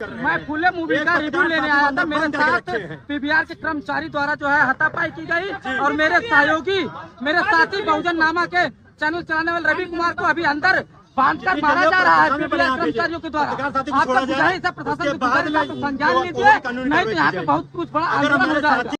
मैं फूले मूवी का रिव्यू लेने आया था। मेरे साथ पीवीआर के कर्मचारी द्वारा जो है हाथापाई की गई और मेरे सहयोगी, मेरे साथी बहुजन नामा के चैनल चलाने वाले रवि कुमार को अभी अंदर बांधकर मारा जा रहा है पीवीआर कर्मचारियों के द्वारा। आपका बुझाई से प्रशासन को संज्ञान लीजिए, नहीं तो यहाँ पे बहुत कुछ बड़ा आंदोलन हो जाएगा।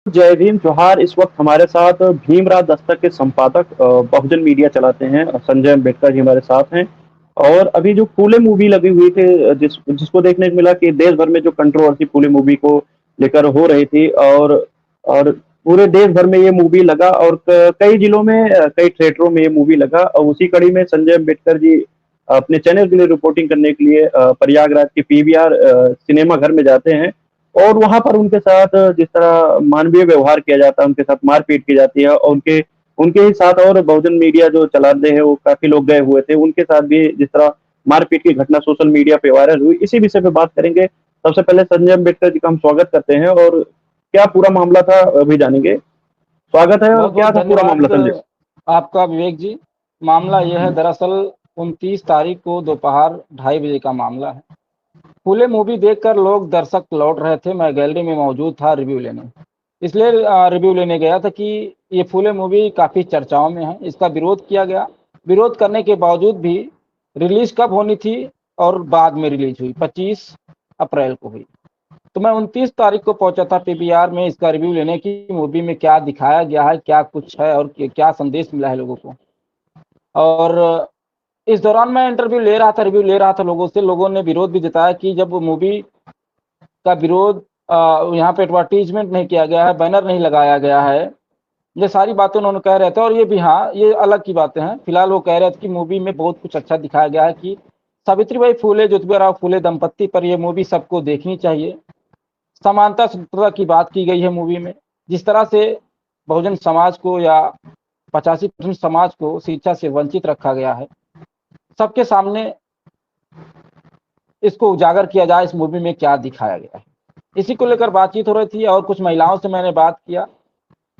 जय भीम जोहार। इस वक्त हमारे साथ भीमराव दस्तक के संपादक बहुजन मीडिया चलाते हैं संजय अम्बेडकर जी हमारे साथ हैं। और अभी जो फूले मूवी लगी हुई थी जिसको देखने को मिला कि देश भर में जो कंट्रोवर्सी फूले मूवी को लेकर हो रही थी और पूरे देश भर में ये मूवी लगा और कई जिलों में कई थिएटरों में ये मूवी लगा। और उसी कड़ी में संजय अम्बेडकर जी अपने चैनल के लिए रिपोर्टिंग करने के लिए प्रयागराज के पीवीआर सिनेमा घर में जाते हैं और वहां पर उनके साथ जिस तरह मानवीय व्यवहार किया जाता है, उनके साथ मारपीट की जाती है और उनके उनके ही साथ और बहुजन मीडिया जो चलाते हैं वो काफी लोग गए हुए थे, उनके साथ भी जिस तरह मारपीट की घटना सोशल मीडिया पे वायरल हुई। इसी विषय पे बात करेंगे। सबसे पहले संजय अम्बेडकर जी का हम स्वागत करते हैं और क्या पूरा मामला था अभी जानेंगे। स्वागत है। और क्या था पूरा मामला संजय? आपका विवेक जी। मामला यह है, दरअसल 29 तारीख को दोपहर 2:30 बजे का मामला है। फूले मूवी देखकर लोग दर्शक लौट रहे थे। मैं गैलरी में मौजूद था रिव्यू लेने, इसलिए रिव्यू लेने गया था कि ये फूले मूवी काफ़ी चर्चाओं में है। इसका विरोध किया गया। विरोध करने के बावजूद भी रिलीज कब होनी थी और बाद में रिलीज हुई, 25 अप्रैल को हुई। तो मैं 29 तारीख को पहुंचा था पीवीआर में इसका रिव्यू लेने की। मूवी में क्या दिखाया गया है, क्या कुछ है और क्या संदेश मिला है लोगों को। और इस दौरान मैं इंटरव्यू ले रहा था, रिव्यू ले रहा था लोगों से। लोगों ने विरोध भी जताया कि जब मूवी का विरोध यहाँ पे एडवर्टीजमेंट नहीं किया गया है, बैनर नहीं लगाया गया है, ये सारी बातें उन्होंने कह रहे थे। और ये भी, हाँ, ये अलग की बातें हैं। फिलहाल वो कह रहे थे कि मूवी में बहुत कुछ अच्छा दिखाया गया है कि सावित्रीबाई फूले ज्योतिबा फूले दंपत्ति पर ये मूवी सबको देखनी चाहिए। समानता सूत्रता की बात की गई है मूवी में। जिस तरह से बहुजन समाज को या 85% समाज को शिक्षा से वंचित रखा गया है, सबके सामने इसको उजागर किया जाए इस मूवी में क्या दिखाया गया है। इसी को लेकर बातचीत हो रही थी और कुछ महिलाओं से मैंने बात किया।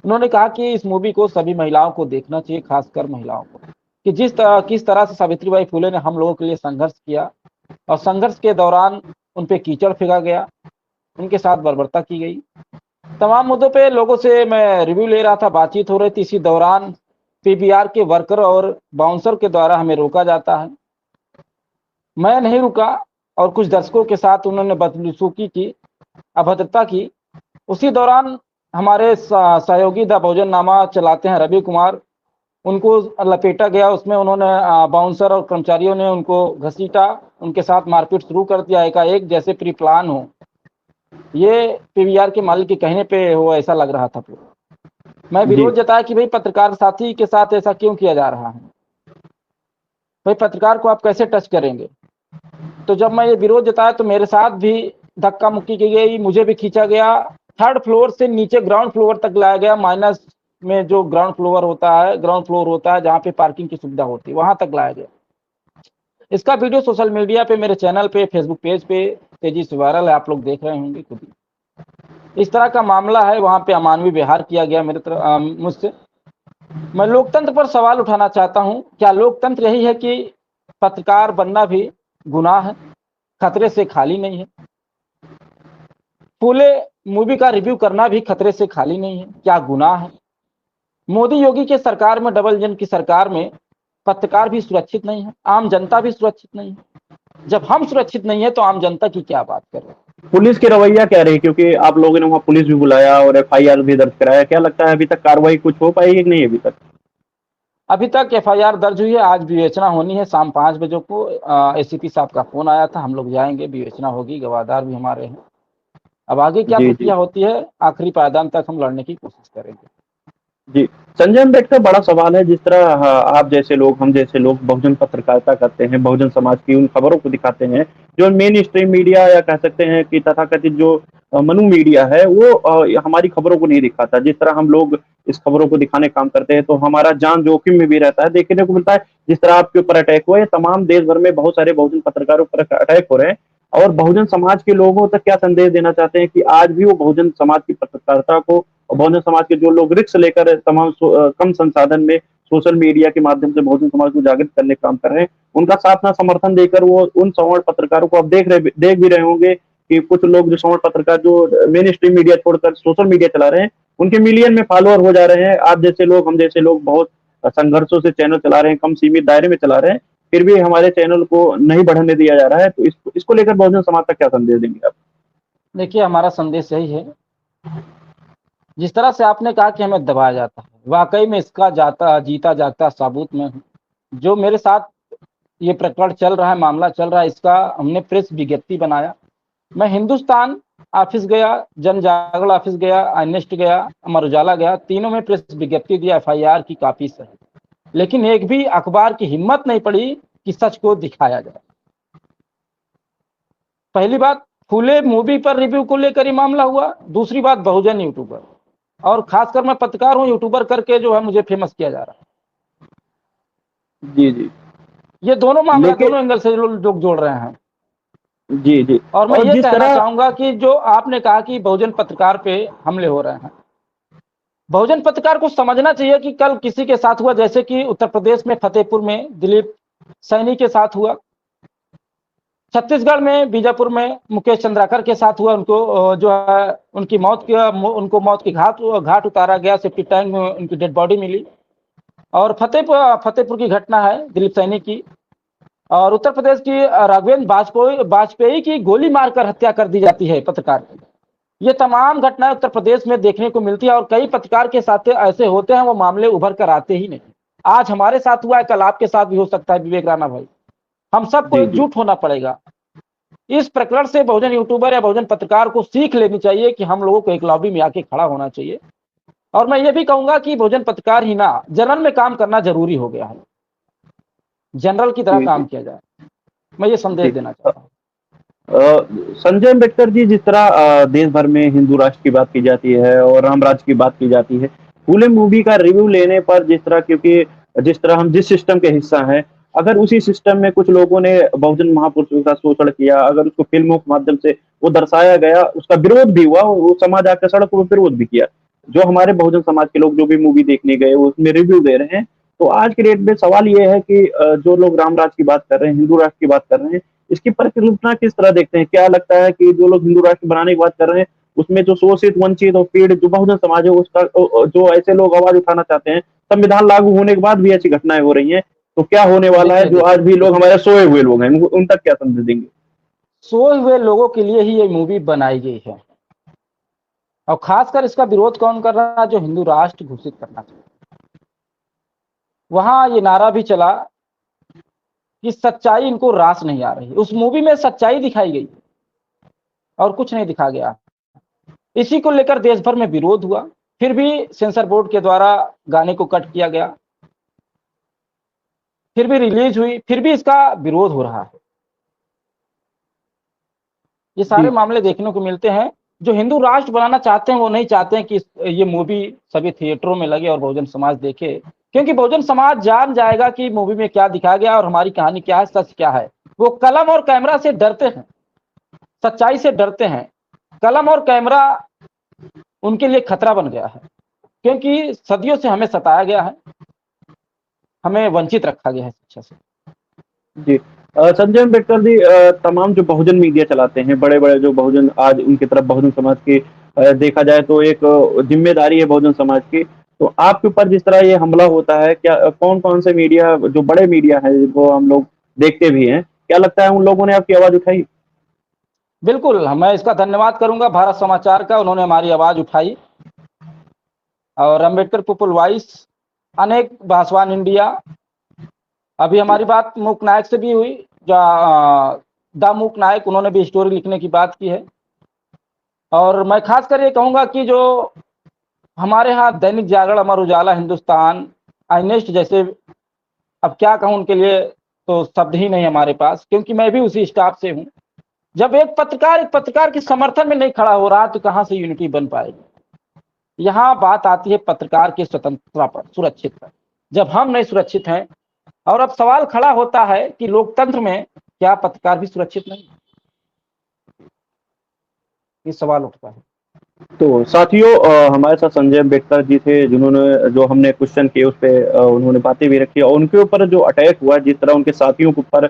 उन्होंने कहा कि इस मूवी को सभी महिलाओं को देखना चाहिए, खासकर महिलाओं को, कि किस तरह से सावित्रीबाई फूले ने हम लोगों के लिए संघर्ष किया और संघर्ष के दौरान उन पे कीचड़ फेंका गया, उनके साथ बर्बरता की गई। तमाम मुद्दों पे लोगों से मैं रिव्यू ले रहा था, बातचीत हो रही थी। इसी दौरान पीवीआर के वर्कर और बाउंसर के द्वारा हमें रोका जाता है। मैं नहीं रुका और कुछ दर्शकों के साथ उन्होंने बदसलूकी की, अभद्रता की। उसी दौरान हमारे सहयोगी द बहुजन नामा चलाते हैं रवि कुमार, उनको लपेटा गया। उसमें उन्होंने बाउंसर और कर्मचारियों ने उनको घसीटा, उनके साथ मारपीट शुरू कर दिया एकाएक, जैसे प्री प्लान हो। ये पीवीआर के मालिक के कहने पे हो, ऐसा लग रहा था पूरा। मैं विरोध जताया कि भाई पत्रकार साथी के साथ ऐसा क्यों किया जा रहा है, भाई पत्रकार को आप कैसे टच करेंगे। तो जब मैं ये विरोध जताया तो मेरे साथ भी धक्का मुक्की की गई, मुझे भी खींचा गया। 3rd फ्लोर से नीचे ग्राउंड फ्लोर तक लाया गया। माइनस में जो ग्राउंड फ्लोर होता है जहाँ पे पार्किंग की सुविधा होती है, वहां तक लाया गया। इसका वीडियो सोशल मीडिया पे, मेरे चैनल पे, फेसबुक पेज पे तेजी से वायरल है, आप लोग देख रहे होंगे खुद ही। इस तरह का मामला है। वहां पे अमानवीय व्यवहार किया गया मुझसे। मैं लोकतंत्र पर सवाल उठाना चाहता हूं। क्या लोकतंत्र यही है कि पत्रकार बनना भी गुनाह है, खतरे से खाली नहीं है? फूले मूवी का रिव्यू करना भी खतरे से खाली नहीं है, क्या गुनाह है? मोदी योगी के सरकार में, डबल इंजन की सरकार में पत्रकार भी सुरक्षित नहीं है, आम जनता भी सुरक्षित नहीं है। जब हम सुरक्षित नहीं है तो आम जनता की क्या बात करें। पुलिस की रवैया क्या रही, क्योंकि आप लोगों ने वहाँ पुलिस भी बुलाया और एफआईआर भी दर्ज कराया, क्या लगता है अभी तक कार्रवाई कुछ हो पाएगी कि नहीं? अभी तक एफआईआर दर्ज हुई है। आज विवेचना होनी है शाम 5 बजे को। एसीपी साहब का फोन आया था, हम लोग जाएंगे, विवेचना होगी, गवाहदार भी हमारे हैं। अब आगे क्या प्रक्रिया होती है, आखिरी पायदान तक हम लड़ने की कोशिश करेंगे। जी, संजय अम्बेडकर, बड़ा सवाल है। जिस तरह आप जैसे लोग, हम जैसे लोग बहुजन पत्रकारिता करते हैं, बहुजन समाज की उन खबरों को दिखाते हैं जो मेन स्ट्रीम मीडिया या कह सकते हैं कि तथाकथित जो मनु मीडिया है वो हमारी खबरों को नहीं दिखाता। जिस तरह हम लोग इस खबरों को दिखाने काम करते हैं तो हमारा जान जोखिम में भी रहता है। देखने को मिलता है जिस तरह आपके ऊपर अटैक हुआ है, तमाम देश भर में बहुत सारे बहुजन पत्रकारों पर अटैक हो रहे हैं। और बहुजन समाज के लोगों तक क्या संदेश देना चाहते हैं कि आज भी वो बहुजन समाज की पत्रकारिता को बहुजन समाज के जो लोग रिस्क लेकर तमाम कम संसाधन में सोशल मीडिया के माध्यम से बहुजन समाज को जागृत करने का काम कर रहे हैं, उनका साथ ना समर्थन देकर वो उन सवर्ण पत्रकारों को अब देख भी रहे होंगे कि कुछ लोग जो सवर्ण पत्रकार जो मेन स्ट्रीम मीडिया छोड़कर सोशल मीडिया चला रहे हैं, उनके मिलियन में फॉलोअर हो जा रहे हैं। आप जैसे लोग, हम जैसे लोग बहुत संघर्षों से चैनल चला रहे हैं, कम सीमित दायरे में चला रहे हैं, फिर भी हमारे चैनल को नहीं बढ़ने दिया जा रहा है। तो इसको लेकर बहुजन समाज का क्या संदेश देंगे आप? देखिए, हमारा संदेश यही है, जिस तरह से आपने कहा कि हमें दबाया जाता है, वाकई में इसका जीता जागता सबूत में हूँ। जो मेरे साथ ये प्रकरण चल रहा है, मामला चल रहा है, इसका हमने प्रेस विज्ञप्ति बनाया। मैं हिंदुस्तान ऑफिस गया, जन जागरण ऑफिस गया, आईनेस्ट गया, अमर उजाला गया, तीनों में प्रेस विज्ञप्ति दिया, FIR की कॉपी सही, लेकिन एक भी अखबार की हिम्मत नहीं पड़ी कि सच को दिखाया जाए। पहली बात, फूले मूवी पर रिव्यू को लेकर ही मामला हुआ। दूसरी बात, बहुजन यूट्यूबर, और खासकर मैं पत्रकार हूं, यूट्यूबर करके जो है मुझे फेमस किया जा रहा है। जी जी, ये दोनों मामला दोनों एंगल से लोग जोड़ रहे हैं। जी जी। और मैं ये जिस कहना तरह चाहूंगा कि जो आपने कहा कि बहुजन पत्रकार पे हमले हो रहे हैं, बहुजन पत्रकार को समझना चाहिए कि कल किसी के साथ हुआ, जैसे कि उत्तर प्रदेश में फतेहपुर में दिलीप सैनी के साथ हुआ, छत्तीसगढ़ में बीजापुर में मुकेश चंद्राकर के साथ हुआ। उनको जो है उनको मौत की घाट उतारा गया, सेफ्टी टैंक में उनकी डेड बॉडी मिली। और फतेहपुर की घटना है दिलीप सैनी की। और उत्तर प्रदेश की राघवेंद्र वाजपेयी की गोली मारकर हत्या कर दी जाती है पत्रकार की। ये तमाम घटनाएं उत्तर प्रदेश में देखने को मिलती है, और कई पत्रकार के साथ ऐसे होते हैं, वो मामले उभर कर आते ही नहीं। आज हमारे साथ हुआ है, कल आपके साथ भी हो सकता है विवेक राणा भाई। हम सबको एकजुट होना पड़ेगा। इस प्रकरण से बहुजन यूट्यूबर या बहुजन पत्रकार को सीख लेनी चाहिए कि हम लोगों को एक लॉबी में आके खड़ा होना चाहिए। और मैं ये भी कहूंगा कि बहुजन पत्रकार ही ना, जनरल में काम करना जरूरी हो गया है, जनरल की तरह काम किया जाए। मैं ये संदेश देना चाहता हूँ। संजय अम्बेडकर जी, जिस तरह देश भर में हिंदू राष्ट्र की बात की जाती है और राम राज्य की बात की जाती है, फूले मूवी का रिव्यू लेने पर जिस तरह, क्योंकि जिस तरह हम जिस सिस्टम के हिस्सा हैं, अगर उसी सिस्टम में कुछ लोगों ने बहुजन महापुरुषों का शोषण किया, अगर उसको फिल्मों के माध्यम से वो दर्शाया गया, उसका विरोध भी हुआ, वो समाज आकर सड़कों पर विरोध भी किया, जो हमारे बहुजन समाज के लोग जो भी मूवी देखने गए वो उसमें रिव्यू दे रहे हैं। तो आज के डेट में सवाल ये है कि जो लोग राम राज्य की बात कर रहे हैं, हिंदू राष्ट्र की बात कर रहे हैं, इसकी परिकल्पना किस तरह देखते हैं? क्या लगता है कि जो लोग हिंदू राष्ट्र बनाने की बात कर रहे हैं, उसमें जो शोषित, वंचित और पीड़ित जो बहुजन समाज है, उसका जो ऐसे लोग आवाज उठाना चाहते हैं, संविधान लागू होने के बाद भी ऐसी घटनाएं हो रही हैं, तो क्या होने वाला है? जो आज भी लोग हमारे सोए हुए लोग हैं, उन तक क्या संदेश देंगे? सोए हुए लोगों के लिए ही ये मूवी बनाई गई है, और खासकर इसका विरोध कौन कर रहा है? जो हिंदू राष्ट्र घोषित करना चाहिए। वहां ये नारा भी चला कि सच्चाई इनको रास नहीं आ रही। उस मूवी में सच्चाई दिखाई गई और कुछ नहीं दिखा गया। इसी को लेकर देश भर में विरोध हुआ, फिर भी सेंसर बोर्ड के द्वारा गाने को कट किया गया, फिर भी रिलीज हुई, फिर भी इसका विरोध हो रहा है। ये सारे मामले देखने को मिलते हैं। जो हिंदू राष्ट्र बनाना चाहते हैं वो नहीं चाहते हैं कि ये मूवी सभी थिएटरों में लगे और बहुजन समाज देखे, क्योंकि बहुजन समाज जान जाएगा कि मूवी में क्या दिखाया गया और हमारी कहानी क्या है, सच क्या है। वो कलम और कैमरा से डरते हैं, सच्चाई से डरते हैं। कलम और कैमरा उनके लिए खतरा बन गया है, क्योंकि सदियों से हमें सताया गया है, हमें वंचित रखा गया है शिक्षा से। जी, संजय अम्बेडकर जी, तमाम जो बहुजन मीडिया चलाते हैं, बड़े बड़े जो बहुजन, आज उनकी तरफ बहुजन समाज की देखा जाए तो एक जिम्मेदारी है बहुजन समाज की। तो आपके ऊपर जिस तरह ये हमला होता है, क्या कौन कौन से मीडिया, जो बड़े मीडिया है वो हम लोग देखते भी हैं, क्या लगता है उन लोगों ने आपकी आवाज उठाई? बिल्कुल, मैं इसका धन्यवाद करूंगा भारत समाचार का, उन्होंने हमारी आवाज उठाई। और अम्बेडकर पीपुल वॉइस, अनेक भाषवान इंडिया, अभी हमारी बात मूक नायक से भी हुई, द मूक नायक, उन्होंने भी स्टोरी लिखने की बात की है। और मैं खासकर ये कहूंगा कि जो हमारे यहाँ दैनिक जागरण, अमर उजाला, हिंदुस्तान, आईनेस्ट जैसे, अब क्या कहूं उनके लिए तो शब्द ही नहीं हमारे पास, क्योंकि मैं भी उसी स्टाफ से हूं। जब एक पत्रकार के समर्थन में नहीं खड़ा हो रहा तो कहां से यूनिटी बन पाएगी? यहाँ बात आती है पत्रकार की स्वतंत्रता पर, सुरक्षित पर। जब हम नहीं सुरक्षित हैं, और अब सवाल खड़ा होता है कि लोकतंत्र में क्या पत्रकार भी सुरक्षित नहीं? ये सवाल उठता है। तो साथियों हमारे साथ संजय अम्बेडकर जी थे, जिन्होंने जो हमने क्वेश्चन किए उस पे उन्होंने बातें भी रखी और उनके ऊपर जो अटैक हुआ, जिस तरह उनके साथियों के ऊपर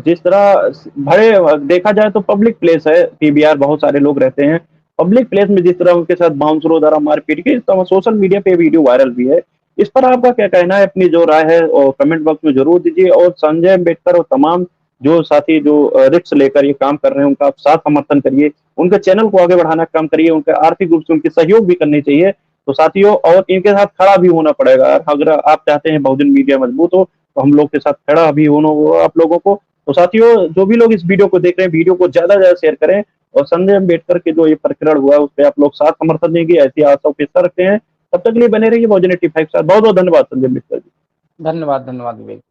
जिस तरह भरे देखा जाए तो पब्लिक प्लेस है पीवीआर, बहुत सारे लोग रहते हैं। पब्लिक प्लेस में जिस तरह उनके साथ बाउंसरों द्वारा मारपीट की, इस तरह सोशल मीडिया पे वीडियो वायरल भी है। इस पर आपका क्या कहना है? अपनी जो राय है और कमेंट बॉक्स में जरूर दीजिए और संजय अम्बेडकर और तमाम जो साथी जो रिस्क लेकर ये काम कर रहे हैं, उनका आप साथ समर्थन करिए, उनके चैनल को आगे बढ़ाना का काम करिए, उनके आर्थिक रूप से उनकी सहयोग भी करनी चाहिए। तो साथियों, और इनके साथ खड़ा भी होना पड़ेगा। अगर आप चाहते हैं बहुजन मीडिया मजबूत हो, तो हम लोग के साथ खड़ा भी होना होगा आप लोगों को। तो साथियों, जो भी लोग इस वीडियो को देख रहे हैं, वीडियो को ज्यादा से ज्यादा शेयर करें और संजय अम्बेडकर के जो ये प्रकरण हुआ है उस पर आप लोग साथ समर्थन देंगे, ऐसी आशा अपेक्षा रखते हैं। तब तक के लिए बने रहिए बहुजन 85 के साथ। बहुत बहुत धन्यवाद संजय अम्बेडकर जी। धन्यवाद, धन्यवाद विवेक।